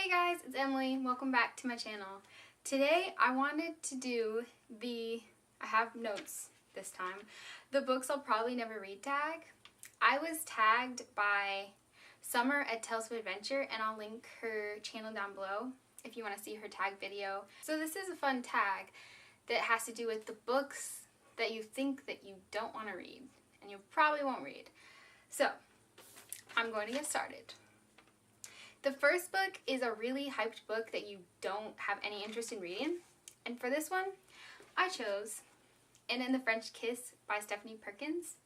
Hey guys, it's Emily. Welcome back to my channel. Today I wanted to do I have notes this time, the books I'll probably never read tag. I was tagged by Summer at Tales of Adventure, and I'll link her channel down below if you want to see her tag video. So this is a fun tag that has to do with the books that you think that you don't want to read and you probably won't read. So I'm going to get started. The first book is a really hyped book that you don't have any interest in reading. And for this one, I chose Anna and the French Kiss by Stephanie Perkins.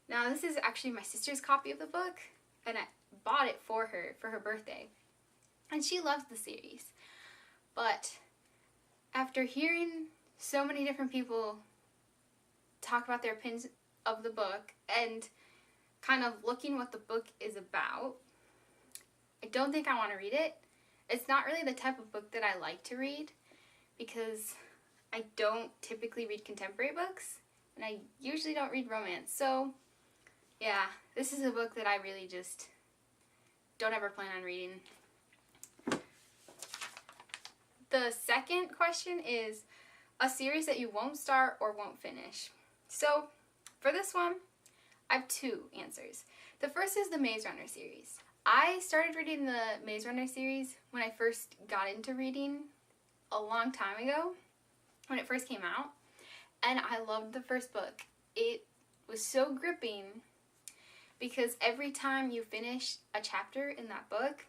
Now this is actually my sister's copy of the book, and I bought it for her birthday. And she loves the series. But after hearing so many different people talk about their opinions of the book and kind of looking what the book is about, I don't think I want to read it. It's not really the type of book that I like to read because I don't typically read contemporary books and I usually don't read romance. So yeah, this is a book that I really just don't ever plan on reading. The second question is a series that you won't start or won't finish. So for this one, I have two answers. The first is the Maze Runner series. I started reading the Maze Runner series when I first got into reading a long time ago, when it first came out, and I loved the first book. It was so gripping because every time you finish a chapter in that book,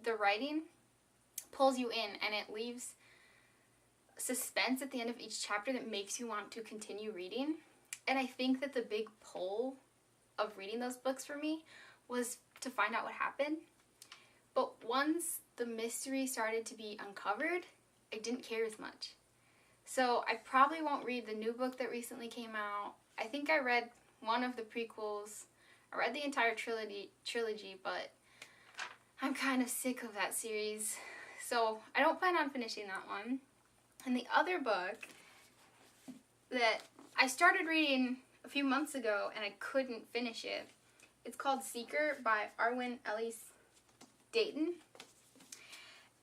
the writing pulls you in and it leaves suspense at the end of each chapter that makes you want to continue reading. And I think that the big pull of reading those books for me was to find out what happened. But once the mystery started to be uncovered, I didn't care as much. So I probably won't read the new book that recently came out. I think I read one of the prequels. I read the entire trilogy, but I'm kind of sick of that series. So I don't plan on finishing that one. And the other book that I started reading a few months ago and I couldn't finish it, it's called Seeker by Arwen Ellis Dayton.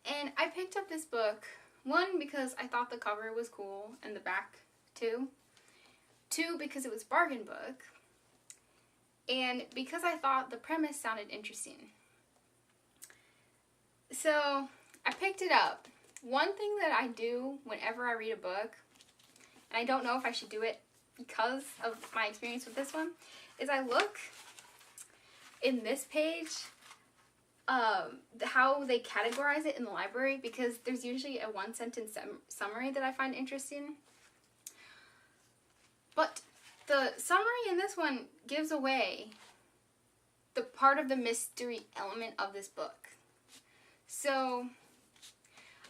And I picked up this book, one, because I thought the cover was cool and the back too. Two, because it was a bargain book. And because I thought the premise sounded interesting. So I picked it up. One thing that I do whenever I read a book, and I don't know if I should do it because of my experience with this one, is I look in this page how they categorize it in the library, because there's usually a one-sentence summary that I find interesting. But the summary in this one gives away the part of the mystery element of this book. So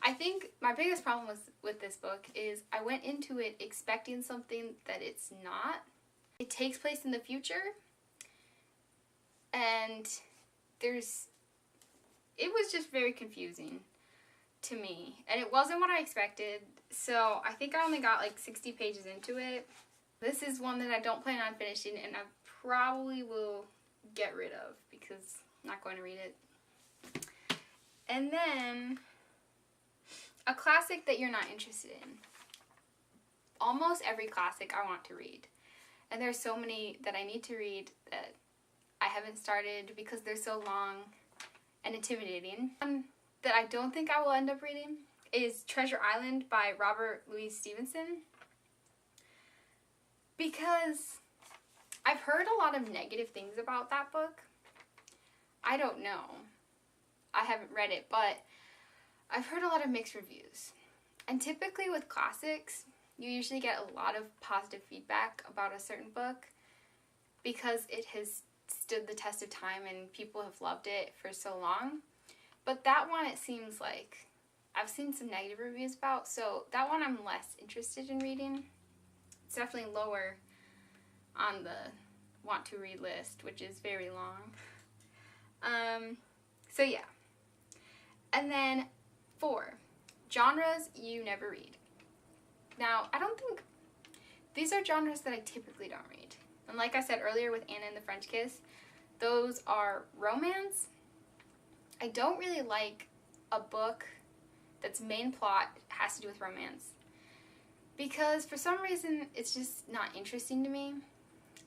I think my biggest problem with this book is I went into it expecting something that it's not. It takes place in the future, and it was just very confusing to me, and it wasn't what I expected. So I think I only got like 60 pages into it. This is one that I don't plan on finishing, and I probably will get rid of because I'm not going to read it. And then a classic that you're not interested in. Almost every classic I want to read. And there's so many that I need to read that I haven't started because they're so long and intimidating. One that I don't think I will end up reading is Treasure Island by Robert Louis Stevenson. Because I've heard a lot of negative things about that book. I don't know. I haven't read it, but I've heard a lot of mixed reviews. And typically with classics, you usually get a lot of positive feedback about a certain book because it has stood the test of time and people have loved it for so long. But that one, it seems like I've seen some negative reviews about, so that one I'm less interested in reading. It's definitely lower on the want to read list, which is very long. So yeah. And then 4, genres you never read. Now, I don't think these are genres that I typically don't read. And like I said earlier with Anna and the French Kiss, those are romance. I don't really like a book that's main plot has to do with romance. Because for some reason, it's just not interesting to me.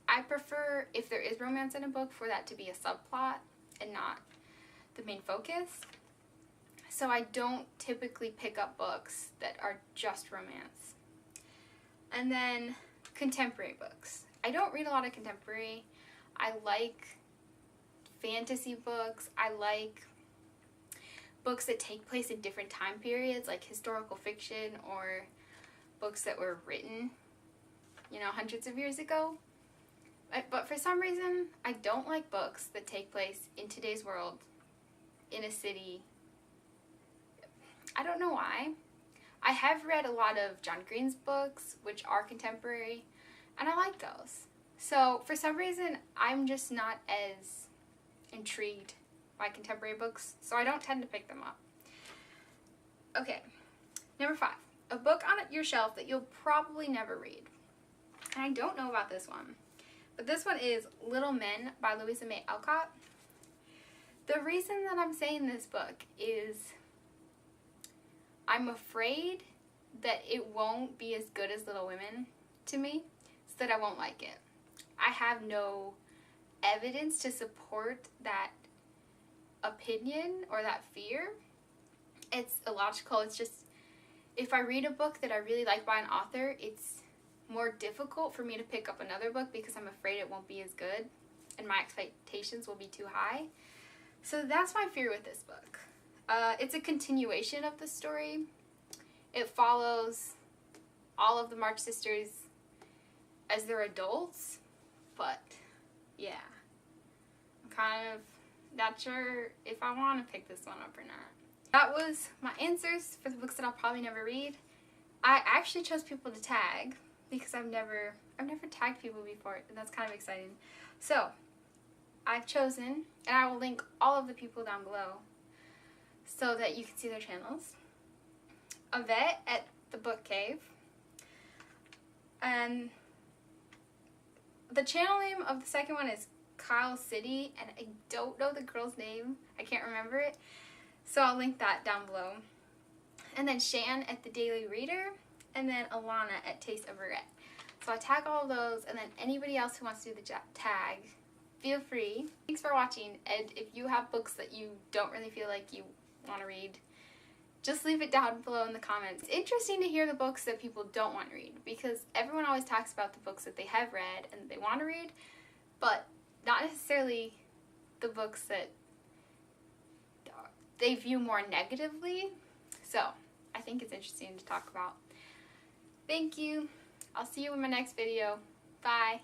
I prefer, if there is romance in a book, for that to be a subplot and not the main focus. So I don't typically pick up books that are just romance. And then contemporary books. I don't read a lot of contemporary. I like fantasy books. I like books that take place in different time periods, like historical fiction or books that were written, hundreds of years ago. But for some reason, I don't like books that take place in today's world, in a city. I don't know why. I have read a lot of John Green's books, which are contemporary, and I like those. So for some reason, I'm just not as intrigued by contemporary books, so I don't tend to pick them up. Okay, number 5. A book on your shelf that you'll probably never read. And I don't know about this one, but this one is Little Men by Louisa May Alcott. The reason that I'm saying this book is I'm afraid that it won't be as good as Little Women to me, so that I won't like it. I have no evidence to support that opinion or that fear. It's illogical. It's just, if I read a book that I really like by an author, it's more difficult for me to pick up another book because I'm afraid it won't be as good and my expectations will be too high. So that's my fear with this book. It's a continuation of the story. It follows all of the March sisters as they're adults, but yeah, I'm kind of not sure if I want to pick this one up or not. That was my answers for the books that I'll probably never read. I actually chose people to tag because I've never tagged people before, and that's kind of exciting. So I've chosen, and I will link all of the people down below so that you can see their channels. Yvette at the Book Cave, and the channel name of the second one is Kyle City, and I don't know the girl's name. I can't remember it, so I'll link that down below. And then Shan at the Daily Reader, and then Alana at Taste of Regret. So I tag all of those, and then anybody else who wants to do the tag, feel free. Thanks for watching, and if you have books that you don't really feel like you want to read, just leave it down below in the comments. It's interesting to hear the books that people don't want to read, because everyone always talks about the books that they have read and they want to read, but not necessarily the books that they view more negatively. So I think it's interesting to talk about. Thank you. I'll see you in my next video. Bye.